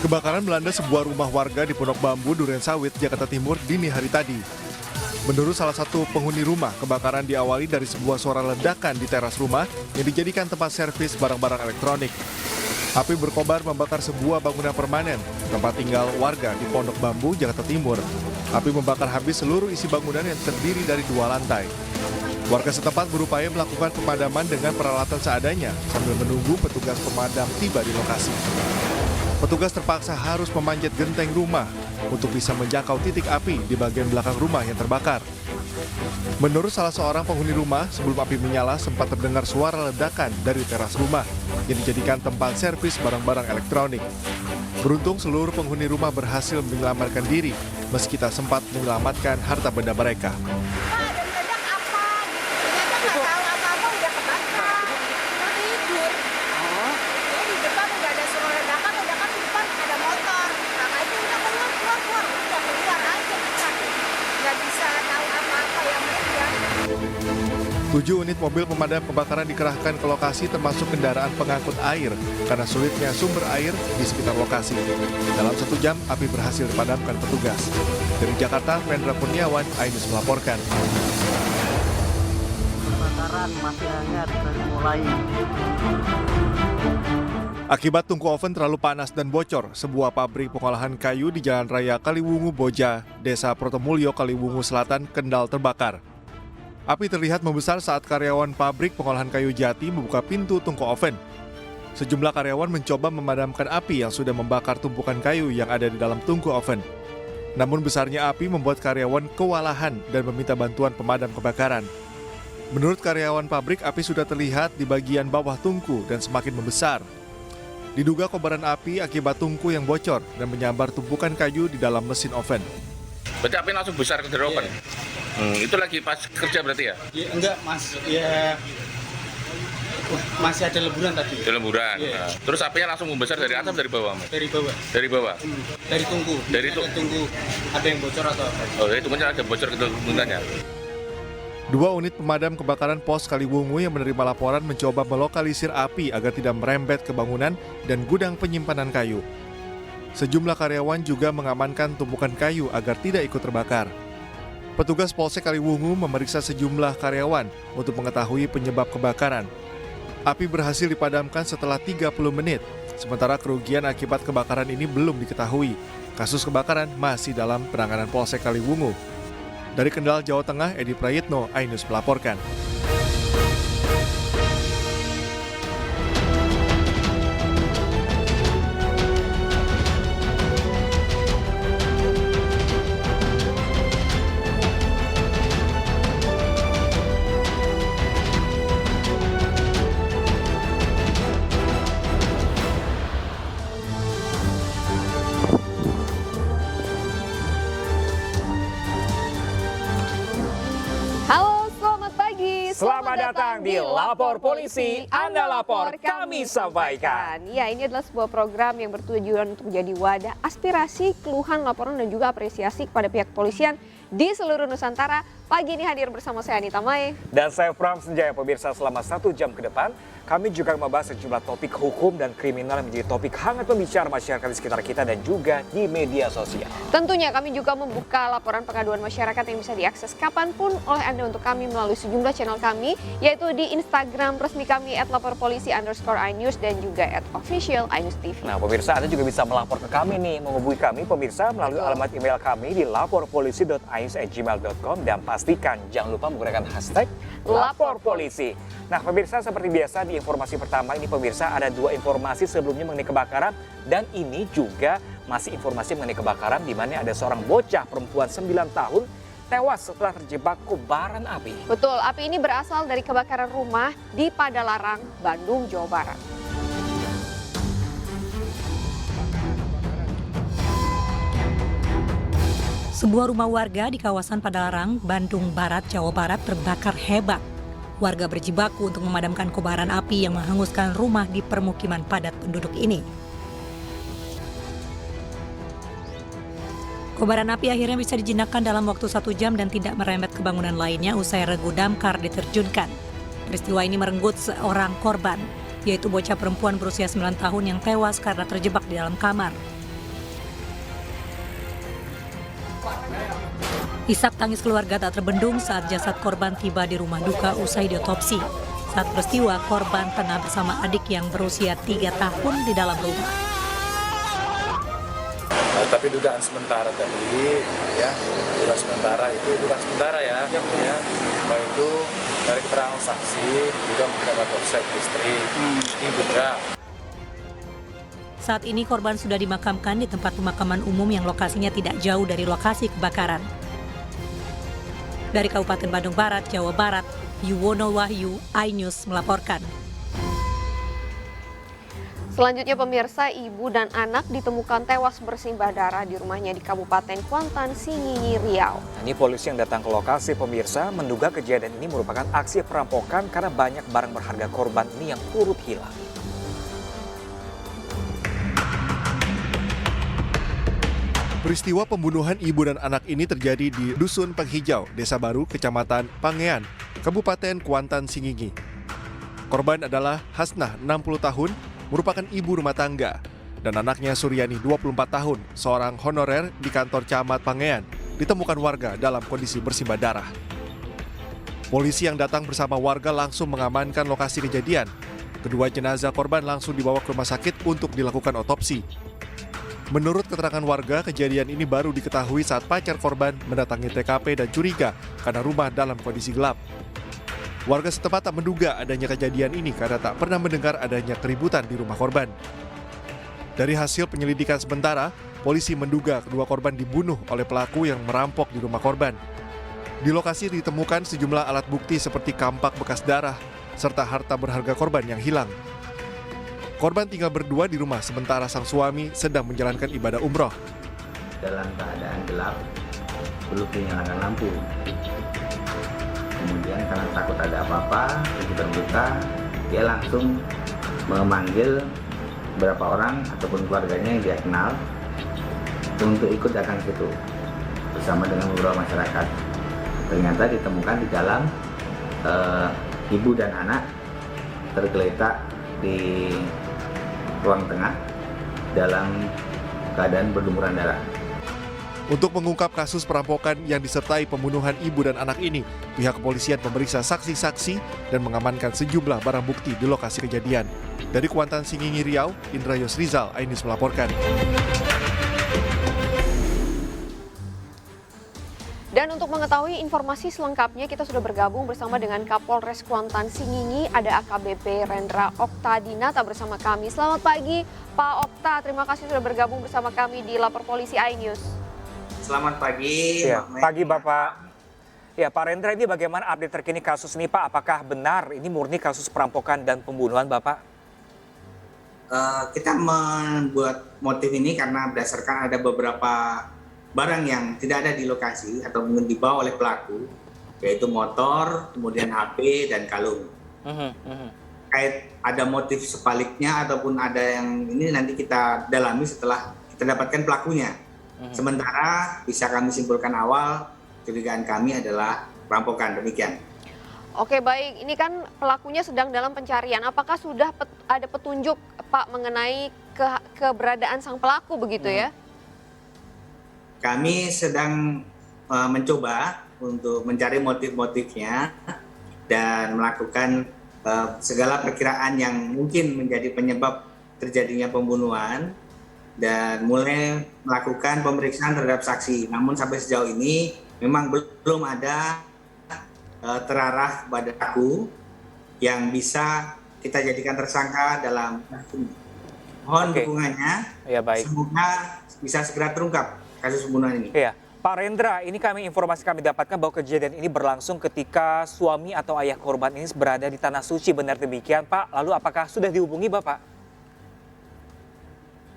Kebakaran melanda sebuah rumah warga di Pondok Bambu, Durensawit, Jakarta Timur dini hari tadi. Menurut salah satu penghuni rumah, kebakaran diawali dari sebuah suara ledakan di teras rumah yang dijadikan tempat servis barang-barang elektronik. Api berkobar membakar sebuah bangunan permanen, tempat tinggal warga di Pondok Bambu, Jakarta Timur. Api membakar habis seluruh isi bangunan yang terdiri dari 2 lantai. Warga setempat berupaya melakukan pemadaman dengan peralatan seadanya sambil menunggu petugas pemadam tiba di lokasi. Petugas terpaksa harus memanjat genteng rumah untuk bisa menjangkau titik api di bagian belakang rumah yang terbakar. Menurut salah seorang penghuni rumah, sebelum api menyala sempat terdengar suara ledakan dari teras rumah yang dijadikan tempat servis barang-barang elektronik. Beruntung seluruh penghuni rumah berhasil menyelamatkan diri meski tak sempat menyelamatkan harta benda mereka. Tujuh unit mobil pemadam kebakaran dikerahkan ke lokasi termasuk kendaraan pengangkut air karena sulitnya sumber air di sekitar lokasi. Dalam 1 jam, api berhasil dipadamkan petugas. Dari Jakarta, Rendra Kurniawan, Ainus melaporkan. Kebakaran masih hangat dari mulai. Akibat tungku oven terlalu panas dan bocor, sebuah pabrik pengolahan kayu di Jalan Raya Kaliwungu Boja, Desa Protomulyo, Kaliwungu Selatan, Kendal terbakar. Api terlihat membesar saat karyawan pabrik pengolahan kayu Jati membuka pintu tungku oven. Sejumlah karyawan mencoba memadamkan api yang sudah membakar tumpukan kayu yang ada di dalam tungku oven. Namun besarnya api membuat karyawan kewalahan dan meminta bantuan pemadam kebakaran. Menurut karyawan pabrik, api sudah terlihat di bagian bawah tungku dan semakin membesar. Diduga kobaran api akibat tungku yang bocor dan menyambar tumpukan kayu di dalam mesin oven. Berarti api langsung besar ke dari oven? Itu lagi pas kerja berarti ya? Ya enggak mas, ya masih ada lemburan tadi. Ada lemburan. Ya. Nah, terus apinya langsung membesar dari atas dari bawah? Dari bawah. Dari bawah? Dari tungku. Dari ada tungku. Ada yang bocor atau apa? Oh, dari tungkunya ada bocor ke tungkunya. 2 unit pemadam kebakaran Pos Kaliwungu yang menerima laporan mencoba melokalisir api agar tidak merembet ke bangunan dan gudang penyimpanan kayu. Sejumlah karyawan juga mengamankan tumpukan kayu agar tidak ikut terbakar. Petugas Polsek Kaliwungu memeriksa sejumlah karyawan untuk mengetahui penyebab kebakaran. Api berhasil dipadamkan setelah 30 menit, sementara kerugian akibat kebakaran ini belum diketahui. Kasus kebakaran masih dalam penanganan Polsek Kaliwungu. Dari Kendal, Jawa Tengah, Edi Prayitno, Ainus melaporkan. Halo, selamat pagi. Selamat datang di Lapor Polisi, Anda lapor, kami sampaikan. Ya, ini adalah sebuah program yang bertujuan untuk menjadi wadah aspirasi, keluhan, laporan, dan juga apresiasi kepada pihak kepolisian di seluruh Nusantara. Pagi ini hadir bersama saya Anita Mae. Dan saya Pram Senjaya. Pemirsa, selama 1 jam ke depan, kami juga membahas sejumlah topik hukum dan kriminal yang menjadi topik hangat pembicaraan masyarakat di sekitar kita dan juga di media sosial. Tentunya kami juga membuka laporan pengaduan masyarakat yang bisa diakses kapanpun oleh Anda untuk kami melalui sejumlah channel kami, yaitu di Instagram resmi kami @laporpolisi_inews dan juga @official_ainustv. Nah pemirsa, Anda juga bisa melapor ke kami nih, menghubungi kami pemirsa melalui alamat email kami di laporpolisi.ainus@gmail.com dan pastikan jangan lupa menggunakan hashtag Lapor Polisi. Nah pemirsa, seperti biasa di informasi pertama ini pemirsa ada 2 informasi sebelumnya mengenai kebakaran dan ini juga masih informasi mengenai kebakaran di mana ada seorang bocah perempuan 9 tahun tewas setelah terjebak kobaran api. Betul, api ini berasal dari kebakaran rumah di Padalarang, Bandung, Jawa Barat. Sebuah rumah warga di kawasan Padalarang, Bandung Barat, Jawa Barat terbakar hebat. Warga berjibaku untuk memadamkan kobaran api yang menghanguskan rumah di permukiman padat penduduk ini. Kobaran api akhirnya bisa dijinakkan dalam waktu 1 jam dan tidak merembet ke bangunan lainnya usai regu damkar diterjunkan. Peristiwa ini merenggut seorang korban, yaitu bocah perempuan berusia 9 tahun yang tewas karena terjebak di dalam kamar. Isak tangis keluarga tak terbendung saat jasad korban tiba di rumah duka usai diotopsi. Saat peristiwa, korban tengah bersama adik yang berusia 3 tahun di dalam rumah. Tapi dugaan sementara tadi, ya, dugaan sementara ya, baik itu dari keterangan saksi juga mendapat otopsi istri, ini juga. Saat ini korban sudah dimakamkan di tempat pemakaman umum yang lokasinya tidak jauh dari lokasi kebakaran. Dari Kabupaten Bandung Barat, Jawa Barat, Yuwono Wahyu, iNews melaporkan. Selanjutnya pemirsa, ibu dan anak ditemukan tewas bersimbah darah di rumahnya di Kabupaten Kuantan, Singingi, Riau. Ini polisi yang datang ke lokasi pemirsa menduga kejadian ini merupakan aksi perampokan karena banyak barang berharga korban ini yang turut hilang. Peristiwa pembunuhan ibu dan anak ini terjadi di Dusun Penghijau, Desa Baru, Kecamatan Pangean, Kabupaten Kuantan, Singingi. Korban adalah Hasnah, 60 tahun, merupakan ibu rumah tangga, dan anaknya Suryani, 24 tahun, seorang honorer di kantor camat Pangean, ditemukan warga dalam kondisi bersimbah darah. Polisi yang datang bersama warga langsung mengamankan lokasi kejadian. Kedua jenazah korban langsung dibawa ke rumah sakit untuk dilakukan otopsi. Menurut keterangan warga, kejadian ini baru diketahui saat pacar korban mendatangi TKP dan curiga karena rumah dalam kondisi gelap. Warga setempat tak menduga adanya kejadian ini karena tak pernah mendengar adanya keributan di rumah korban. Dari hasil penyelidikan sementara, polisi menduga kedua korban dibunuh oleh pelaku yang merampok di rumah korban. Di lokasi ditemukan sejumlah alat bukti seperti kampak bekas darah, serta harta berharga korban yang hilang. Korban tinggal berdua di rumah sementara sang suami sedang menjalankan ibadah umroh. Dalam keadaan gelap, belum dinyalakan lampu. Kemudian karena takut ada apa-apa, sekitar buta, dia langsung memanggil beberapa orang ataupun keluarganya yang dia kenal untuk ikut datang ke situ bersama dengan beberapa masyarakat. Ternyata ditemukan di dalam ibu dan anak tergeletak di ruang tengah dalam keadaan berlumuran darah. Untuk mengungkap kasus perampokan yang disertai pembunuhan ibu dan anak ini, pihak kepolisian memeriksa saksi-saksi dan mengamankan sejumlah barang bukti di lokasi kejadian. Dari Kuantan, Singingi, Riau, Indra Yosrizal, iNews melaporkan. Dan untuk mengetahui informasi selengkapnya, kita sudah bergabung bersama dengan Kapolres Kuantan Singingi, ada AKBP Rendra Oktadinata bersama kami. Selamat pagi Pak Okta, terima kasih sudah bergabung bersama kami di Lapor Polisi iNews. Selamat pagi. Ya, pagi Bapak. Ya, Pak Rendra, ini bagaimana update terkini kasus ini Pak? Apakah benar ini murni kasus perampokan dan pembunuhan Bapak? Kita membuat motif ini karena berdasarkan ada beberapa barang yang tidak ada di lokasi atau mungkin dibawa oleh pelaku, yaitu motor, kemudian HP, dan kalung. Kait ada motif sebaliknya ataupun ada yang ini nanti kita dalami setelah kita dapatkan pelakunya. Sementara bisa kami simpulkan awal, curigaan kami adalah perampokan, demikian. Oke baik, ini kan pelakunya sedang dalam pencarian. Apakah sudah ada petunjuk Pak mengenai keberadaan sang pelaku begitu ya? Kami sedang mencoba untuk mencari motif-motifnya dan melakukan segala perkiraan yang mungkin menjadi penyebab terjadinya pembunuhan dan mulai melakukan pemeriksaan terhadap saksi. Namun sampai sejauh ini memang belum ada terarah pada pelaku yang bisa kita jadikan tersangka dalam kasus ini. Mohon dukungannya, Ya, baik. semoga bisa segera terungkap kasus pembunuhan ini. Iya, Pak Rendra, ini informasi kami dapatkan bahwa kejadian ini berlangsung ketika suami atau ayah korban ini berada di Tanah Suci, benar demikian Pak? Lalu apakah sudah dihubungi Bapak?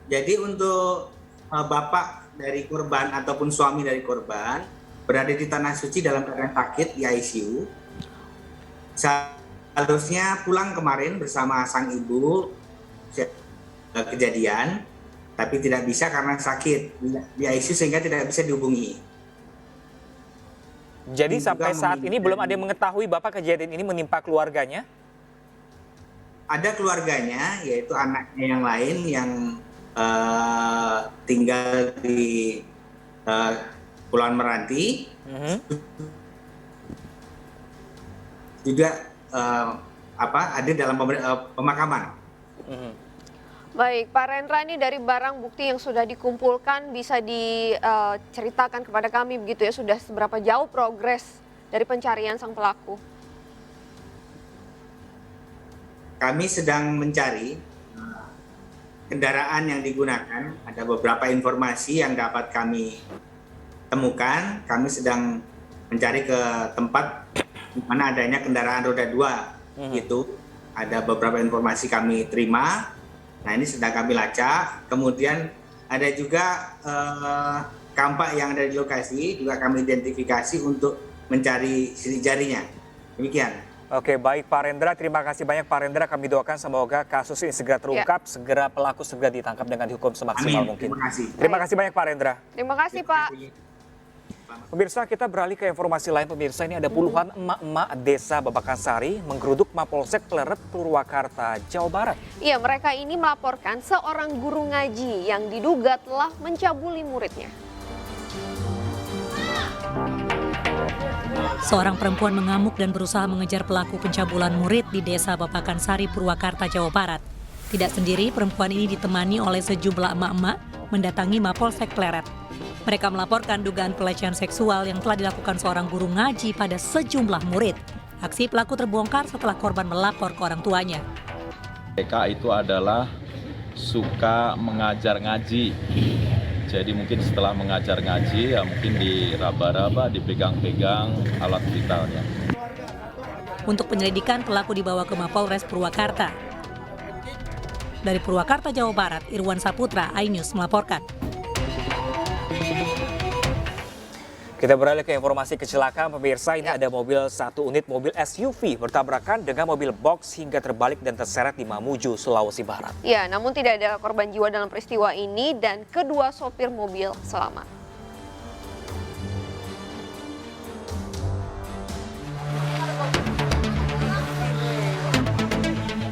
Jadi untuk bapak dari korban ataupun suami dari korban berada di Tanah Suci dalam keadaan sakit di ICU. Seharusnya pulang kemarin bersama sang ibu kejadian, tapi tidak bisa karena sakit di ICU sehingga tidak bisa dihubungi. Jadi sampai saat ini belum ada yang mengetahui Bapak kejadian ini menimpa keluarganya? Ada keluarganya, yaitu anaknya yang lain yang tinggal di Kepulauan Meranti, juga hadir dalam pemakaman. Baik, Pak Rendra, ini dari barang bukti yang sudah dikumpulkan bisa diceritakan kepada kami begitu ya, sudah seberapa jauh progres dari pencarian sang pelaku? Kami sedang mencari kendaraan yang digunakan. Ada beberapa informasi yang dapat kami temukan. Kami sedang mencari ke tempat di mana adanya kendaraan roda 2 gitu. Ada beberapa informasi kami terima. Nah, ini sedang kami lacak. Kemudian ada juga kampak yang ada di lokasi juga kami identifikasi untuk mencari sidik jarinya. Demikian. Oke, baik Pak Rendra, terima kasih banyak Pak Rendra. Kami doakan semoga kasus ini segera terungkap, segera pelaku segera ditangkap dengan dihukum semaksimal mungkin. Terima kasih banyak Pak Rendra. Terima kasih Pak. Pemirsa, kita beralih ke informasi lain. Pemirsa, ini ada puluhan emak-emak desa Babakan Sari menggeruduk Mapolsek Pleret, Purwakarta, Jawa Barat. Iya, mereka ini melaporkan seorang guru ngaji yang diduga telah mencabuli muridnya. Seorang perempuan mengamuk dan berusaha mengejar pelaku pencabulan murid di desa Babakan Sari, Purwakarta, Jawa Barat. Tidak sendiri, perempuan ini ditemani oleh sejumlah emak-emak mendatangi Mapolsek Pleret. Mereka melaporkan dugaan pelecehan seksual yang telah dilakukan seorang guru ngaji pada sejumlah murid. Aksi pelaku terbongkar setelah korban melapor ke orang tuanya. Mereka itu adalah suka mengajar ngaji. Jadi mungkin setelah mengajar ngaji ya mungkin diraba-raba, dipegang-pegang alat vitalnya. Untuk penyelidikan, pelaku dibawa ke Mapolres Purwakarta. Dari Purwakarta, Jawa Barat, Irwan Saputra, iNews melaporkan. Kita beralih ke informasi kecelakaan. Pemirsa, ini ada satu unit mobil SUV bertabrakan dengan mobil box hingga terbalik dan terseret di Mamuju, Sulawesi Barat. Ya, namun tidak ada korban jiwa dalam peristiwa ini dan kedua sopir mobil selamat.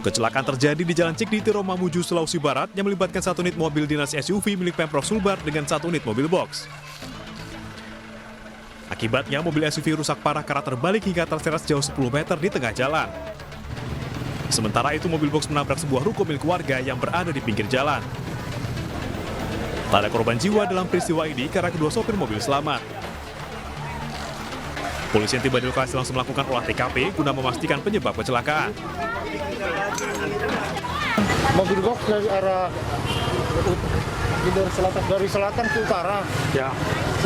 Kecelakaan terjadi di Jalan Cikditiro, Mamuju, Sulawesi Barat yang melibatkan satu unit mobil dinas SUV milik Pemprov Sulbar dengan satu unit mobil box. Akibatnya mobil SUV rusak parah karena terbalik hingga terseret sejauh 10 meter di tengah jalan. Sementara itu mobil box menabrak sebuah ruko milik warga yang berada di pinggir jalan. Tak ada korban jiwa dalam peristiwa ini karena kedua sopir mobil selamat. Polisi yang tiba di lokasi langsung melakukan olah TKP guna memastikan penyebab kecelakaan. Mobil box dari arah dari selatan ke utara. Ya.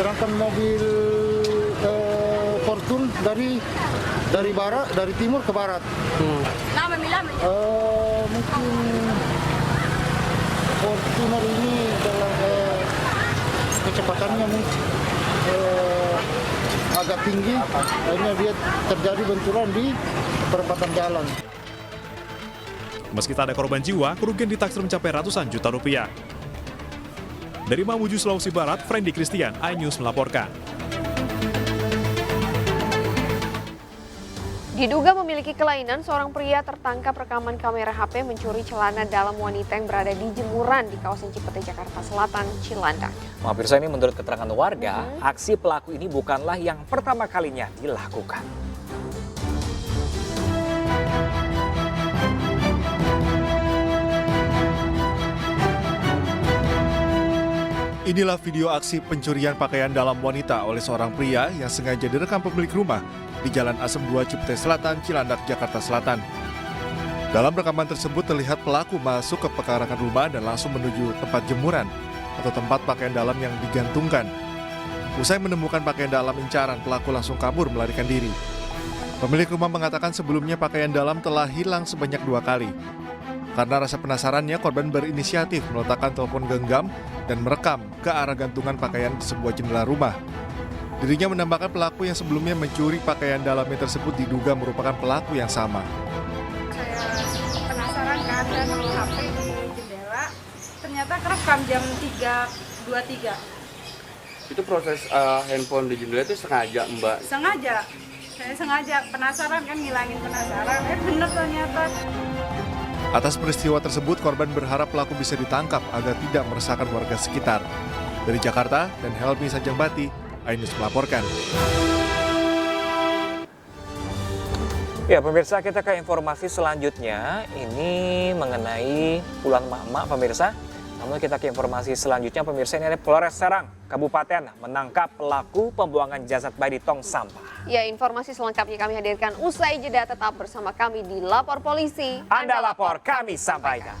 Sedangkan mobil Fortune dari barat, dari timur ke barat. Mungkin Fortuner ini dalam kecepatannya mungkin agak tinggi, akhirnya dia terjadi benturan di perempatan jalan. Meski tak ada korban jiwa, kerugian ditaksir mencapai ratusan juta rupiah. Dari Mamuju, Sulawesi Barat, Frendi Christian, iNews melaporkan. Diduga memiliki kelainan, seorang pria tertangkap rekaman kamera HP mencuri celana dalam wanita yang berada di jemuran di kawasan Cipete, Jakarta Selatan, Cilandak. Pemirsa, ini menurut keterangan warga, aksi pelaku ini bukanlah yang pertama kalinya dilakukan. Inilah video aksi pencurian pakaian dalam wanita oleh seorang pria yang sengaja direkam pemilik rumah di Jalan Asem 2 Cipete Selatan, Cilandak, Jakarta Selatan. Dalam rekaman tersebut terlihat pelaku masuk ke pekarangan rumah dan langsung menuju tempat jemuran atau tempat pakaian dalam yang digantungkan. Usai menemukan pakaian dalam incaran, pelaku langsung kabur melarikan diri. Pemilik rumah mengatakan sebelumnya pakaian dalam telah hilang sebanyak 2 kali. Karena rasa penasarannya, korban berinisiatif meletakkan telepon genggam dan merekam ke arah gantungan pakaian di sebuah jendela rumah. Dirinya menambahkan pelaku yang sebelumnya mencuri pakaian dalamnya tersebut diduga merupakan pelaku yang sama. Saya penasaran kan, saya naruh HP di jendela, ternyata kerekam jam 3.23. Itu proses handphone di jendela itu sengaja, Mbak? Sengaja, saya sengaja penasaran kan, ngilangin penasaran, bener ternyata. Atas peristiwa tersebut, korban berharap pelaku bisa ditangkap agar tidak meresahkan warga sekitar. Dari Jakarta dan Helmi Sanjangbati, iNews melaporkan. Ya pemirsa, kita ke informasi selanjutnya. Ini mengenai puluhan emak-emak pemirsa. Namun kita ke informasi selanjutnya pemirsa, ini ada Polres Serang, Kabupaten menangkap pelaku pembuangan jasad bayi di tong sampah. Ya, informasi selengkapnya kami hadirkan usai jeda. Tetap bersama kami di Lapor Polisi. Anda lapor, kami sampaikan.